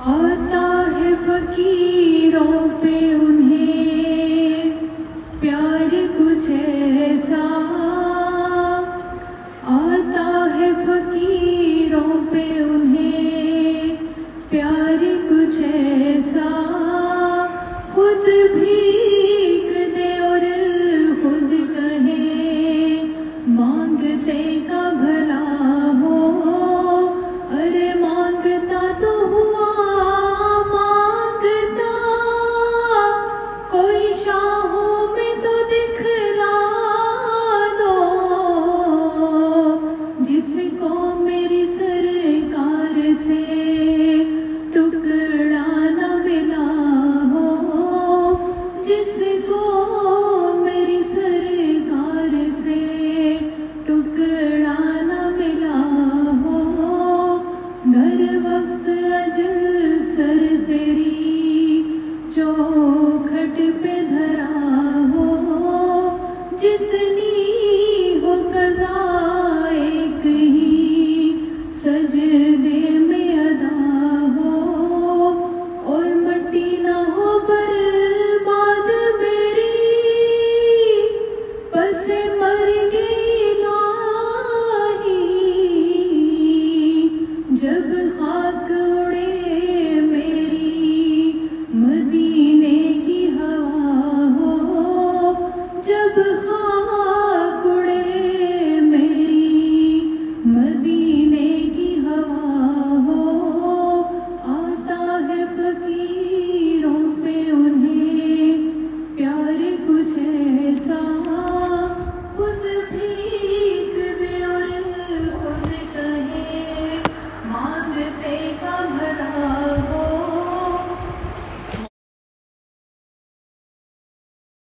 आता है फकीरों पे उन्हें प्यार कुछ ऐसा, आता है फकीरों पे उन्हें प्यार कुछ ऐसा, खुद भीग दे और खुद कहे मांगते का भला हो। अरे मांगता तो हुआ मांगता, कोई शाहों में तो दिखला दो, जिसको मेरी सरकार से टुकड़ा न मिला हो, जिसको मेरी सरकार से टुकड़ा न मिला हो। घर वक्त अजल सर तेरी चौखट पे धरा हो, जितनी